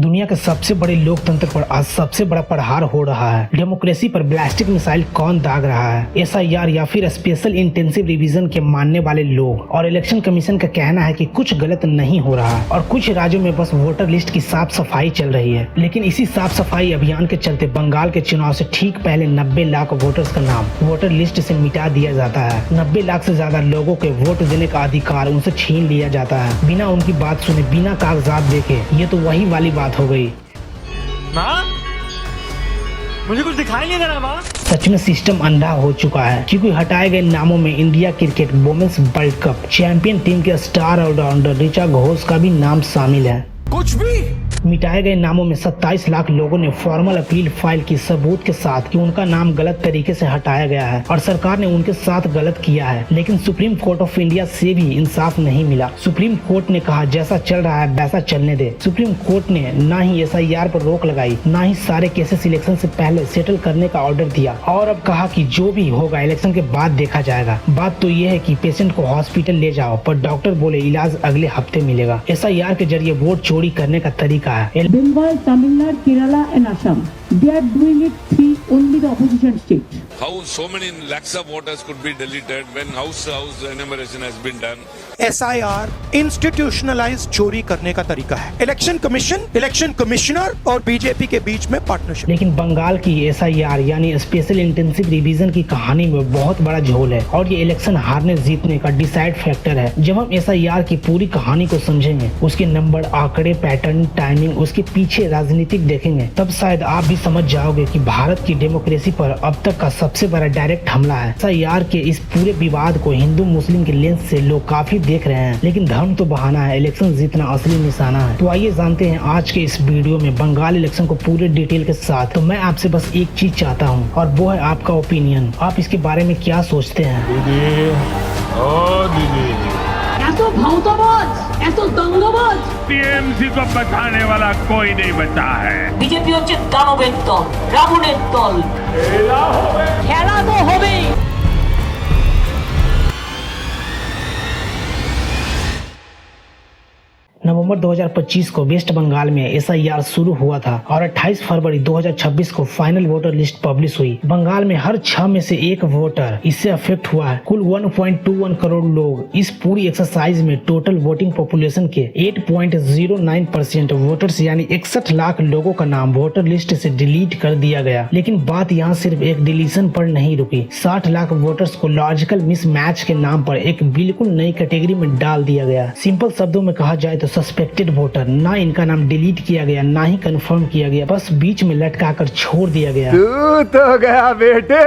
दुनिया के सबसे बड़े लोकतंत्र पर आज सबसे बड़ा प्रहार हो रहा है। डेमोक्रेसी पर बैलिस्टिक मिसाइल कौन दाग रहा है? एसआईआर या फिर स्पेशल इंटेंसिव रिवीजन के मानने वाले लोग और इलेक्शन कमीशन का कहना है कि कुछ गलत नहीं हो रहा है और कुछ राज्यों में बस वोटर लिस्ट की साफ सफाई चल रही है। लेकिन इसी साफ सफाई अभियान के चलते बंगाल के चुनाव से ठीक पहले 90 लाख वोटर्स का नाम वोटर लिस्ट से मिटा दिया जाता है। 90 लाख से ज्यादा लोगों के वोट देने का अधिकार उनसे छीन लिया जाता है बिना उनकी बात सुने, बिना कागजात देखे। ये तो वही वाली बात हो गई। माँ, मुझे कुछ दिखाई नहीं दे रहा माँ। सच में सिस्टम अंधा हो चुका है क्योंकि हटाए गए नामों में India cricket women's world cup champion team के स्टार ऑलराउंडर ऋचा घोष का भी नाम शामिल है। कुछ भी मिटाए गए नामों में 27 लाख लोगों ने फॉर्मल अपील फाइल की सबूत के साथ कि उनका नाम गलत तरीके से हटाया गया है और सरकार ने उनके साथ गलत किया है। लेकिन सुप्रीम कोर्ट ऑफ इंडिया से भी इंसाफ नहीं मिला। सुप्रीम कोर्ट ने कहा जैसा चल रहा है वैसा चलने दे। सुप्रीम कोर्ट ने ना ही एसआईआर पर रोक लगाई, ना ही सारे केसेस इलेक्शन से पहले सेटल करने का ऑर्डर दिया और अब कहा कि जो भी होगा इलेक्शन के बाद देखा जाएगा। बात तो ये है कि पेशेंट को हॉस्पिटल ले जाओ, पर डॉक्टर बोले इलाज अगले हफ्ते मिलेगा। एसआईआर के जरिए वोट चोरी करने का तरीका है। Bengal, Tamil Nadu, Kerala and Assam. They are doing it through only the opposition states. How so many lakhs of voters could be deleted when house enumeration has been done? SIR institutionalise चोरी करने का तरीका है। Election commission, election commissioner और BJP के बीच में partnership. लेकिन बंगाल की एसआईआर यानी स्पेशल इंटेंसिव रिवीजन की कहानी में बहुत बड़ा झोल है और ये इलेक्शन हारने जीतने का डिसाइड फैक्टर है। जब हम एसआईआर की पूरी कहानी को समझेंगे, उसके नंबर, आंकड़े, पैटर्न, टाइमिंग, उसके पीछे राजनीतिक देखेंगे, तब शायद आप भी समझ जाओगे कि भारत की डेमोक्रेसी पर अब तक का सबसे बड़ा डायरेक्ट हमला है। एसआईआर के इस पूरे विवाद को हिंदू मुस्लिम के लेंस से लोग काफी देख रहे हैं, लेकिन धर्म तो बहाना है, इलेक्शन जीतना असली निशाना है। तो आइए जानते हैं आज के इस वीडियो में बंगाल इलेक्शन को पूरे डिटेल के साथ। तो मैं आपसे बस एक चीज चाहता हूँ और वो है आपका ओपिनियन। आप इसके बारे में क्या सोचते हैं? ऐसो भावताबाज, ऐसो दंगाबाज। टीएमसी को बचाने वाला कोई नहीं बचा है। बीजेपी হচ্ছে দানবের দল, রাবণের দল। খেলা তো হবেই। नवंबर 2025 को वेस्ट बंगाल में एसआईआर शुरू हुआ था और 28 फरवरी 2026 को फाइनल वोटर लिस्ट पब्लिश हुई। बंगाल में हर 6 में से एक वोटर इससे अफेक्ट हुआ है। कुल 1.21 करोड़ लोग इस पूरी एक्सरसाइज में टोटल वोटिंग पॉपुलेशन के 8.09% वोटर्स यानी 61 लाख लोगों का नाम वोटर लिस्ट से डिलीट कर दिया गया। लेकिन बात यहाँ सिर्फ एक डिलीशन पर नहीं रुकी। 60 लाख वोटर्स को लॉजिकल मिसमैच के नाम पर एक बिल्कुल नई कैटेगरी में डाल दिया गया। सिंपल शब्दों में कहा जाए तो सस्पेक्टेड वोटर, ना इनका नाम डिलीट किया गया ना ही कंफर्म किया गया, बस बीच में लटका कर छोड़ दिया गया। तू तो गया बेटे।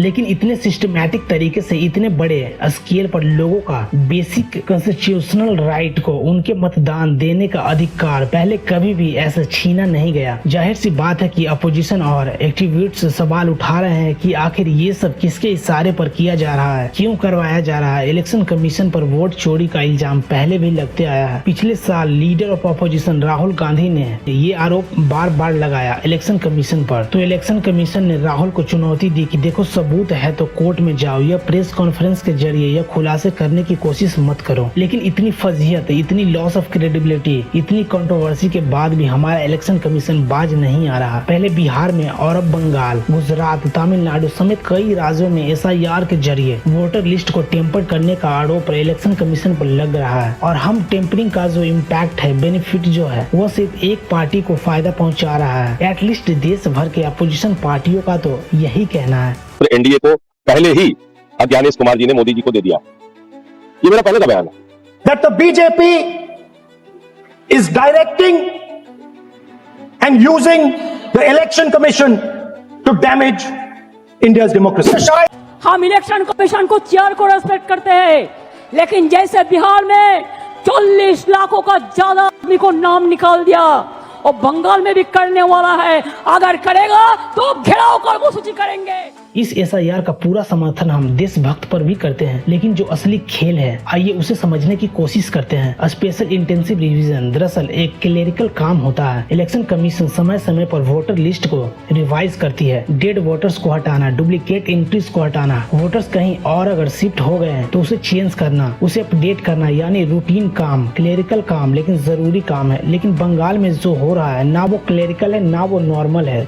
लेकिन इतने सिस्टमैटिक तरीके से इतने बड़े स्केल पर लोगों का बेसिक कॉन्स्टिट्यूशनल राइट को, उनके मतदान देने का अधिकार पहले कभी भी ऐसे छीना नहीं गया। जाहिर सी बात है कि अपोजिशन और एक्टिविस्ट सवाल उठा रहे हैं कि आखिर ये सब किसके इशारे पर किया जा रहा है, क्यों करवाया जा रहा है। इलेक्शन कमीशन पर वोट चोरी का इल्जाम पहले भी लगते आया है। पिछले साल leader of opposition Rahul Gandhi ने ये आरोप बार बार लगाया इलेक्शन कमीशन पर। तो इलेक्शन कमीशन ने राहुल को चुनौती दी कि देखो सबूत है तो कोर्ट में जाओ या प्रेस कॉन्फ्रेंस के जरिए या खुलासे करने की कोशिश मत करो। लेकिन इतनी फजीहत, इतनी लॉस ऑफ क्रेडिबिलिटी, इतनी कंट्रोवर्सी के बाद भी हमारा इलेक्शन कमीशन बाज नहीं आ रहा। पहले बिहार में और अब बंगाल, गुजरात, तमिलनाडु समेत कई राज्यों में एसआईआर के जरिए वोटर लिस्ट को टेम्पर करने का आरोप इलेक्शन कमीशन पर लग रहा है। और हम टेम्परिंग का जो इम्पैक्ट है, बेनिफिट जो है, वो सिर्फ एक पार्टी को फायदा पहुँचा रहा है। एटलीस्ट देश भर के अपोजिशन पार्टियों का तो यही कहना है। एनडीए को पहले ही ज्ञानेश कुमार जी ने मोदी जी को दे दिया। ये मेरा पहले का बयान है। That the BJP is directing and using the election commission to damage India's democracy. हम इलेक्शन कमीशन को चेयर को रेस्पेक्ट करते हैं, लेकिन जैसे बिहार में 40 लाखों का ज्यादा आदमी को नाम निकाल दिया और बंगाल में भी करने वाला है। अगर करेगा तो घेराव कर वो सूची करेंगे। इस SIR का पूरा समर्थन हम देशभक्त पर भी करते हैं, लेकिन जो असली खेल है आइए उसे समझने की कोशिश करते हैं। स्पेशल इंटेंसिव रिवीजन दरअसल एक क्लेरिकल काम होता है। इलेक्शन कमीशन समय समय पर वोटर लिस्ट को रिवाइज करती है। डेड वोटर्स को हटाना, डुप्लीकेट एंट्रीज को हटाना, वोटर्स कहीं और अगर शिफ्ट हो गए हैं तो उसे चेंज करना, उसे अपडेट करना, यानी रूटीन काम, क्लेरिकल काम, लेकिन जरूरी काम है। लेकिन बंगाल में जो हो रहा है ना वो क्लेरिकल है ना वो नॉर्मल है।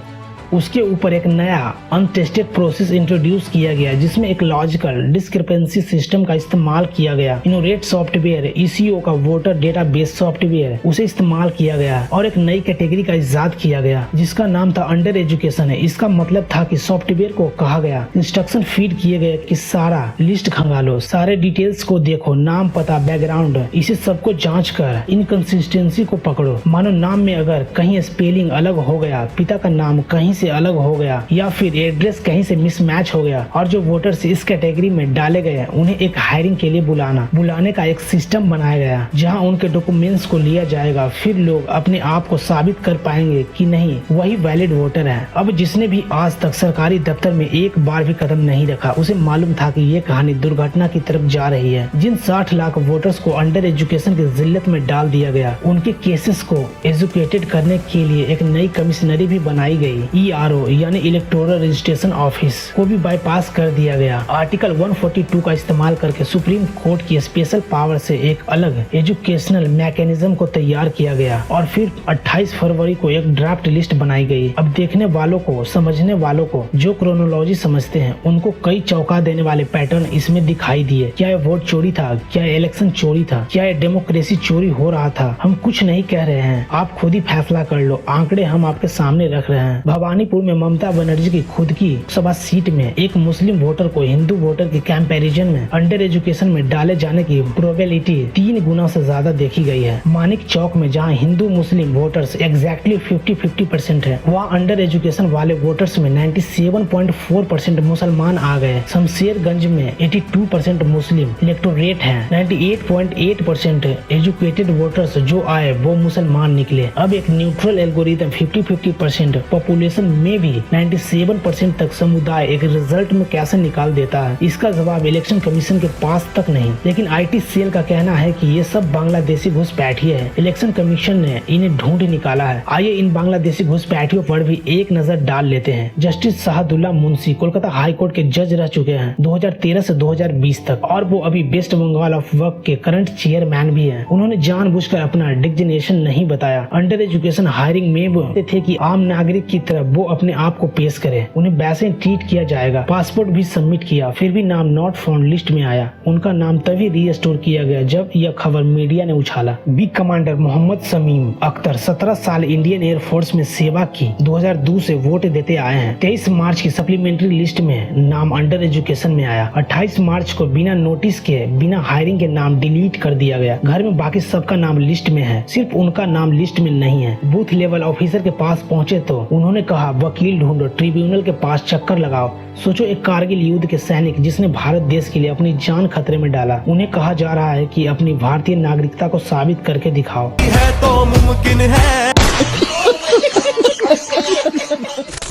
उसके ऊपर एक नया अनटेस्टेड प्रोसेस इंट्रोड्यूस किया गया जिसमें एक लॉजिकल डिस्क्रिपेंसी सिस्टम का इस्तेमाल किया गया। इनोरेट सॉफ्टवेयर ECO का वोटर डेटाबेस सॉफ्टवेयर उसे इस्तेमाल किया गया और एक नई कैटेगरी का इजाद किया गया जिसका नाम था अंडर एजुकेशन है। इसका मतलब था कि सॉफ्टवेयर को कहा गया, इंस्ट्रक्शन फीड किए गए कि सारा लिस्ट खंगालो, सारे डिटेल्स को देखो, नाम, पता, बैकग्राउंड, इसे सबको जांच कर इनकंसिस्टेंसी को पकड़ो। मानो नाम में अगर कहीं स्पेलिंग अलग हो गया, पिता का नाम कहीं से अलग हो गया या फिर एड्रेस कहीं से मिसमैच हो गया और जो वोटर्स इस कैटेगरी में डाले गए उन्हें एक हायरिंग के लिए बुलाने का एक सिस्टम बनाया गया जहां उनके डॉक्यूमेंट्स को लिया जाएगा। फिर लोग अपने आप को साबित कर पाएंगे कि नहीं वही वैलिड वोटर है। अब जिसने भी आज तक सरकारी दफ्तर में एक बार भी कदम नहीं रखा उसे मालूम था कि ये कहानी दुर्घटना की तरफ जा रही है। जिन 60 लाख वोटर्स को अंडर एजुकेशन की जिल्लत में डाल दिया गया उनके केसेस को एजुकेटेड करने के लिए एक नई कमिश्नरी भी बनाई गई। ERO यानी इलेक्टोरल रजिस्ट्रेशन ऑफिस को भी बाईपास कर दिया गया। आर्टिकल 142 का इस्तेमाल करके सुप्रीम कोर्ट की स्पेशल पावर से एक अलग एजुकेशनल मैकेनिज्म को तैयार किया गया और फिर 28 फरवरी को एक ड्राफ्ट लिस्ट बनाई गई। अब देखने वालों को, समझने वालों को, जो क्रोनोलॉजी समझते हैं उनको कई चौंका देने वाले पैटर्न इसमें दिखाई दिए। क्या ये वोट चोरी था? क्या ये इलेक्शन चोरी था? क्या ये डेमोक्रेसी चोरी हो रहा था? हम कुछ नहीं कह रहे हैं, आप खुद ही फैसला कर लो। आंकड़े हम आपके सामने रख रहे हैं। भवानीपुर में ममता बनर्जी की खुद की सभा सीट में एक मुस्लिम वोटर को हिंदू वोटर के कंपैरिजन में अंडर एजुकेशन में डाले जाने की प्रोबेबिलिटी 3 गुना से ज्यादा देखी गई है। मानिक चौक में जहां हिंदू मुस्लिम वोटर्स एग्जैक्टली 50-50% है, वहाँ अंडर एजुकेशन वाले वोटर्स में 97.4% मुसलमान आ गए। शमशेरगंज में 82% मुस्लिम इलेक्टोरेट है। 98.8% एजुकेटेड वोटर्स जो आए वो मुसलमान निकले। अब एक न्यूट्रल एल्गोरिथम 50-50% पॉपुलेशन में भी 97% तक समुदाय एक रिजल्ट में कैसे निकाल देता है, इसका जवाब इलेक्शन कमीशन के पास तक नहीं। लेकिन IT सेल का कहना है कि ये सब बांग्लादेशी घुसपैठिए है। इलेक्शन कमीशन ने इन्हें ढूंढ निकाला है। आइए इन बांग्लादेशी घुसपैठियों पर भी एक नजर डाल लेते हैं। Justice Shahdulla Munshi Kolkata high court के जज रह चुके हैं 2013 से 2020 तक और वो अभी वेस्ट बंगाल ऑफ वर्क के करंट चेयरमैन भी हैं। उन्होंने जानबूझकर अपना डिजिग्नेशन नहीं बताया। अंडर एजुकेशन हायरिंग में वो थे कि आम नागरिक की तरफ वो अपने आप को पेश करे, उन्हें वैसे ट्रीट किया जाएगा। पासपोर्ट भी सबमिट किया, फिर भी नाम नॉट फाउंड लिस्ट में आया। उनका नाम तभी रीस्टोर किया गया जब यह खबर मीडिया ने उछाला। बिग कमांडर मोहम्मद शमीम अख्तर 17 साल इंडियन एयरफोर्स में सेवा की, 2002 से वोट देते आए हैं। 23 मार्च की सप्लीमेंट्री लिस्ट में नाम अंडर एजुकेशन में आया। 28 मार्च को बिना नोटिस के, बिना हायरिंग के नाम डिलीट कर दिया गया। घर में बाकी सबका नाम लिस्ट में है, सिर्फ उनका नाम लिस्ट में नहीं है। बूथ लेवल ऑफिसर के पास पहुंचे तो उन्होंने कहा वकील ढूंढो, ट्रिब्यूनल के पास चक्कर लगाओ। सोचो एक कारगिल युद्ध के सैनिक जिसने भारत देश के लिए अपनी जान खतरे में डाला, उन्हें कहा जा रहा है कि अपनी भारतीय नागरिकता को साबित करके दिखाओ। है तो मुमकिन है।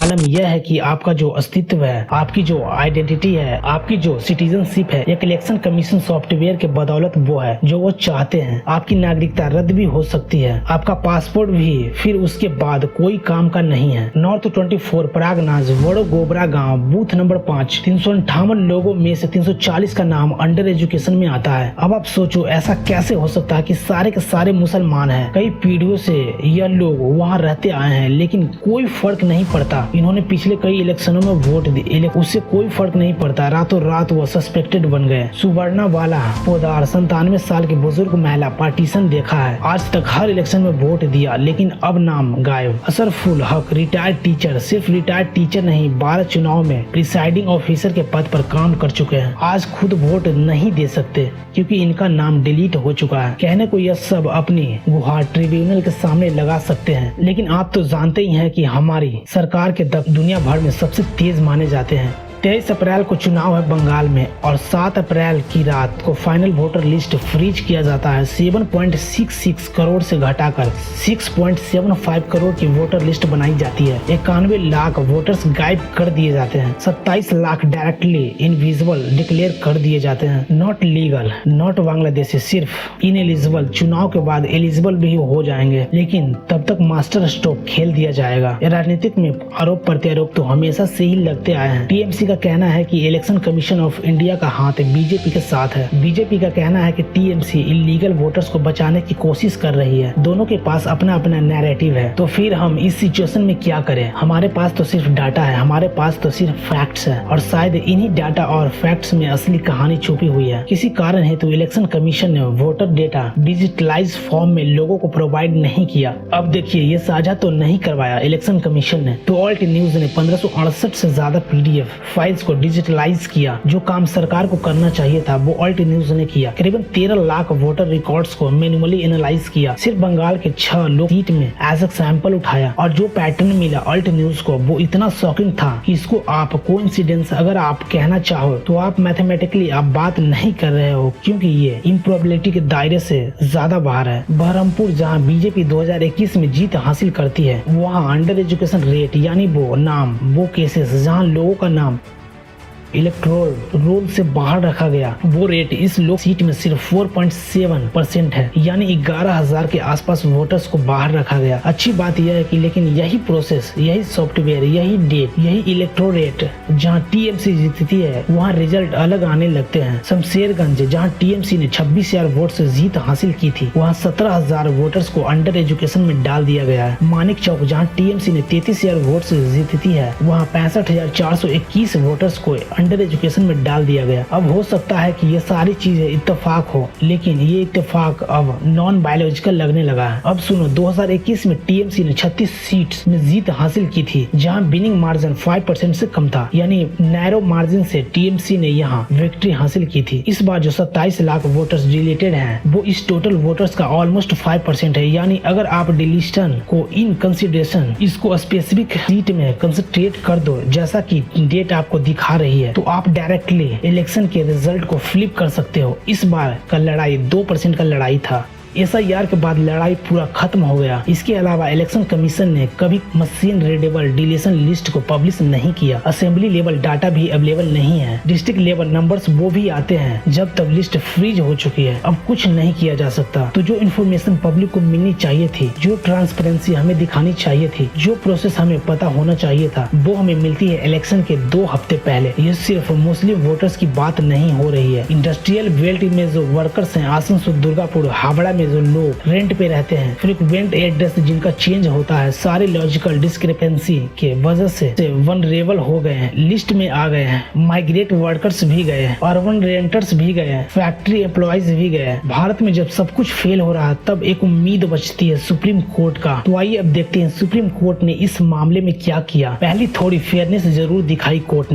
आलम यह है कि आपका जो अस्तित्व है, आपकी जो आइडेंटिटी है, आपकी जो सिटीजनशिप है, एक इलेक्शन कमीशन सॉफ्टवेयर के बदौलत वो है जो वो चाहते हैं। आपकी नागरिकता रद्द भी हो सकती है, आपका पासपोर्ट भी फिर उसके बाद कोई काम का नहीं है। नॉर्थ 24 प्रागनाज वड़ो गोबरा गांव बूथ नंबर 5 358 लोगों में से 340 का नाम अंडर एजुकेशन में आता है। अब आप सोचो ऐसा कैसे हो सकता है कि सारे के सारे मुसलमान हैं। कई पीढ़ियों से यह लोग वहाँ रहते आए हैं लेकिन कोई फर्क नहीं पड़ता। इन्होंने पिछले कई इलेक्शनों में वोट दिए, उससे कोई फर्क नहीं पड़ता। रातों रात वो सस्पेक्टेड बन गए। सुवर्णा वाला पोदार 97 साल की बुजुर्ग महिला पार्टीशन देखा है, आज तक हर इलेक्शन में वोट दिया लेकिन अब नाम गायब। असरफुल हक रिटायर्ड टीचर, सिर्फ रिटायर्ड टीचर नहीं 12 चुनाव में प्रिसाइडिंग ऑफिसर के पद पर काम कर चुके हैं, आज खुद वोट नहीं दे सकते क्योंकि इनका नाम डिलीट हो चुका है। कहने को यह सब अपनी गुहार ट्रिब्यूनल के सामने लगा सकते हैं, लेकिन आप तो जानते ही हैं कि हमारी सरकार के दुनिया भर में सबसे तेज माने जाते हैं। 23 अप्रैल को चुनाव है बंगाल में और 7 अप्रैल की रात को फाइनल वोटर लिस्ट फ्रीज किया जाता है। 7.66 करोड़ से घटाकर 6.75 करोड़ की वोटर लिस्ट बनाई जाती है। 91 लाख वोटर्स गायब कर दिए जाते हैं। 27 लाख डायरेक्टली इनविजिबल डिक्लेयर कर दिए जाते हैं। नॉट लीगल, नॉट बांग्लादेशी, सिर्फ इनएलिजिबल। चुनाव के बाद एलिजिबल भी हो जाएंगे, लेकिन तब तक मास्टर स्ट्रोक खेल दिया जाएगा। राजनीतिक में आरोप प्रत्यारोप तो हमेशा से ही लगते आए हैं। टीएमसी का कहना है कि इलेक्शन कमीशन ऑफ इंडिया का हाथ बीजेपी के साथ है। बीजेपी का कहना है कि टीएमसी इलीगल वोटर्स को बचाने की कोशिश कर रही है। दोनों के पास अपना अपना नैरेटिव है। तो फिर हम इस सिचुएशन में क्या करें? हमारे पास तो सिर्फ डाटा है, हमारे पास तो सिर्फ फैक्ट्स है और शायद इन्हीं डाटा और फैक्ट्स में असली कहानी छुपी हुई है। किसी कारण हेतु इलेक्शन कमीशन ने वोटर डेटा डिजिटलाइज फॉर्म में लोगों को प्रोवाइड नहीं किया। अब देखिए, ये साझा तो नहीं करवाया इलेक्शन कमीशन ने, तो ऑल्ट न्यूज ने 1568 से ज्यादा पीडीएफ फाइल्स को डिजिटलाइज किया। जो काम सरकार को करना चाहिए था वो ऑल्ट न्यूज ने किया। करीबन 13 लाख वोटर रिकॉर्ड्स को मैन्युअली एनालाइज किया। सिर्फ बंगाल के 6 लोग सीट में एज ए सैंपल उठाया और जो पैटर्न मिला ऑल्ट न्यूज को वो इतना शॉकिंग था कि इसको आप कोइंसिडेंस अगर आप कहना चाहो तो आप मैथमेटिकली आप बात नहीं कर रहे हो, क्योंकि ये इम्प्रोबेबिलिटी के दायरे से ज्यादा बाहर है। बहरमपुर जहां बीजेपी 2021 में जीत हासिल करती है, वहां अंडर एजुकेशन रेट यानी वो नाम वो केसेस जहां लोगों का नाम इलेक्टोरल रोल से बाहर रखा गया, वो रेट इस लोक सीट में सिर्फ 4.7% है, यानी 11,000 के आसपास वोटर्स को बाहर रखा गया। अच्छी बात यह है कि लेकिन यही प्रोसेस, यही सॉफ्टवेयर, यही डेट, यही इलेक्टोरेट जहां टीएमसी जीतती है वहां रिजल्ट अलग आने लगते हैं। शमशेरगंज जहां टीएमसी ने 26,000 वोट से जीत हासिल की थी, वहां 17,000 वोटर्स को अंडर एजुकेशन में डाल दिया गया है। मानिक चौक जहां टीएमसी ने 33,000 वोट से जीतती है, वहां 65,421 वोटर्स को अंडर एजुकेशन में डाल दिया गया। अब हो सकता है कि ये सारी चीजें इत्तेफाक हो, लेकिन ये इत्तेफाक अब नॉन बायोलॉजिकल लगने लगा है। अब सुनो, 2021 में टीएमसी ने 36 सीट्स में जीत हासिल की थी, जहां विनिंग मार्जिन 5% से कम था, यानी नैरो मार्जिन से टीएमसी ने यहां विक्ट्री हासिल की थी। इस बार जो 27 लाख वोटर्स डिलीटेड हैं, वो इस टोटल वोटर्स का ऑलमोस्ट 5% है। यानी अगर आप डिलीशन को इन कंसिडरेशन इसको स्पेसिफिक सीट में कंसंट्रेट कर दो, जैसा कि डेट आपको दिखा रही है, तो आप डायरेक्टली इलेक्शन के रिजल्ट को फ्लिप कर सकते हो। इस बार का लड़ाई 2% का लड़ाई था। एसआईआर के बाद लड़ाई पूरा खत्म हो गया। इसके अलावा इलेक्शन कमीशन ने कभी मशीन रीडेबल डिलीशन लिस्ट को पब्लिश नहीं किया। असेंबली लेवल डाटा भी अवेलेबल नहीं है। डिस्ट्रिक्ट लेवल नंबर्स वो भी आते हैं जब तक लिस्ट फ्रीज हो चुकी है। अब कुछ नहीं किया जा सकता। तो जो इन्फॉर्मेशन पब्लिक को मिलनी चाहिए थी, जो ट्रांसपेरेंसी हमें दिखानी चाहिए थी, जो प्रोसेस हमें पता होना चाहिए था, वो हमें मिलती है इलेक्शन के 2 हफ्ते पहले। ये सिर्फ मुस्लिम वोटर्स की बात नहीं हो रही है। इंडस्ट्रियल बेल्ट में जो वर्कर्स हैं, आसनसोल, दुर्गापुर, हावड़ा में जो लोग रेंट पे रहते हैं, फ्रीक्वेंट एड्रेस जिनका चेंज होता है, सारे लॉजिकल डिस्क्रिपेंसी के वजह से वनरेबल हो गए हैं, लिस्ट में आ गए हैं। माइग्रेट वर्कर्स भी गए हैं, अर्बन रेंटर्स भी गए हैं, फैक्ट्री एम्प्लॉयज भी गए हैं। भारत में जब सब कुछ फेल हो रहा है, तब एक उम्मीद बचती है सुप्रीम कोर्ट का। तो आइए अब देखते हैं सुप्रीम कोर्ट ने इस मामले में क्या किया। पहली थोड़ी फेयरनेस जरूर दिखाई कोर्ट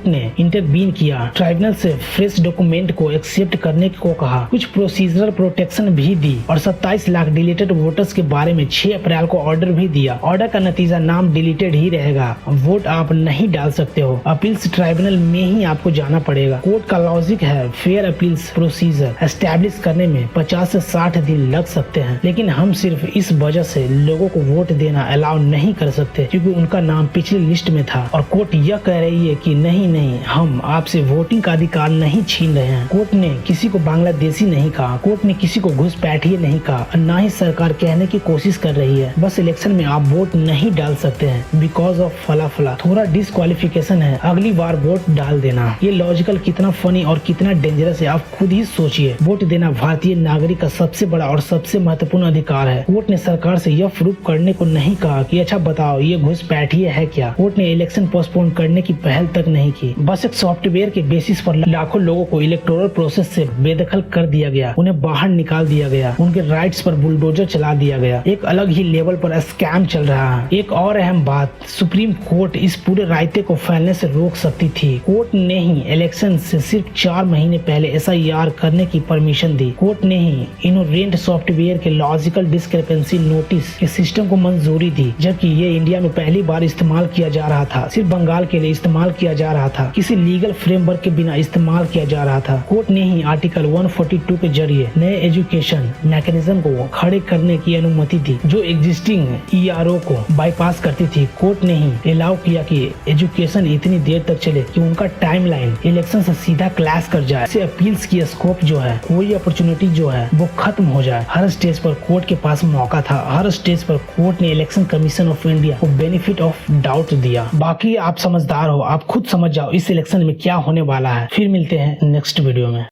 ने इंटरवीन किया, ट्राइब्यूनल से फ्रेश डॉक्यूमेंट को एक्सेप्ट करने को कहा, कुछ प्रोसीजरल प्रोटेक्शन भी दी और 27 लाख डिलीटेड वोटर्स के बारे में 6 अप्रैल को ऑर्डर भी दिया। ऑर्डर का नतीजा नाम डिलीटेड ही रहेगा, वोट आप नहीं डाल सकते हो। अपील्स ट्राइब्यूनल में ही आपको जाना पड़ेगा। कोर्ट का लॉजिक है फेयर अपील्स प्रोसीजर एस्टैब्लिश करने में 50 से 60 दिन लग सकते हैं, लेकिन हम सिर्फ इस वजह से लोगों को वोट देना अलाउ नहीं कर सकते क्योंकि उनका नाम पिछली लिस्ट में था। और कोर्ट यह कह रही है कि नहीं, हम आपसे वोटिंग का अधिकार नहीं छीन रहे हैं। कोर्ट ने किसी को बांग्लादेशी नहीं कहा, कोर्ट ने किसी को घुसपैठिए नहीं कहा, ना ही सरकार कहने की कोशिश कर रही है बस इलेक्शन में आप वोट नहीं डाल सकते हैं बिकॉज ऑफ फला। थोड़ा डिस्क्वालिफिकेशन है, अगली बार वोट डाल देना। ये लॉजिकल कितना फनी और कितना डेंजरस है आप खुद ही सोचिए। वोट देना भारतीय नागरिक का सबसे बड़ा और सबसे महत्वपूर्ण अधिकार है। कोर्ट ने सरकार से यह प्रूव करने को नहीं कहा कि अच्छा बताओ ये घुसपैठिए है क्या। कोर्ट ने इलेक्शन पोस्टपोन करने की पहल तक नहीं की। बस एक सॉफ्टवेयर के बेसिस पर लाखों लोगों को इलेक्टोरल प्रोसेस से बेदखल कर दिया गया, उन्हें बाहर निकाल दिया गया। गया, उनके राइट्स पर बुलडोजर चला दिया गया। एक अलग ही लेवल पर स्कैम चल रहा है। एक और अहम बात, सुप्रीम कोर्ट इस पूरे रायते को फैलने से रोक सकती थी। कोर्ट ने ही इलेक्शन से सिर्फ 4 महीने पहले SIR करने की परमिशन दी। कोर्ट ने ही इनोरेंट सॉफ्टवेयर के लॉजिकल डिस्क्रिपेंसी नोटिस के सिस्टम को मंजूरी दी, जबकि ये इंडिया में पहली बार इस्तेमाल किया जा रहा था। सिर्फ बंगाल के लिए इस्तेमाल किया जा रहा था, किसी लीगल फ्रेमवर्क के बिना इस्तेमाल किया जा रहा था। कोर्ट ने ही आर्टिकल 142 के जरिए नए एजुकेशन मैकेनिज्म को खड़े करने की अनुमति दी, जो एग्जिस्टिंग ERO को बाईपास करती थी। कोर्ट ने ही अलाउ किया कि एजुकेशन इतनी देर तक चले कि उनका टाइमलाइन इलेक्शन से सीधा क्लैश कर जाए। इससे अपील्स की स्कोप जो है, कोई अपॉर्चुनिटी जो है वो खत्म हो जाए। हर स्टेज पर कोर्ट के पास मौका था। हर स्टेज पर कोर्ट ने इलेक्शन कमीशन ऑफ इंडिया को बेनिफिट ऑफ डाउट दिया। बाकी आप समझदार हो, आप खुद समझ जाओ इस इलेक्शन में क्या होने वाला है। फिर मिलते हैं नेक्स्ट वीडियो में।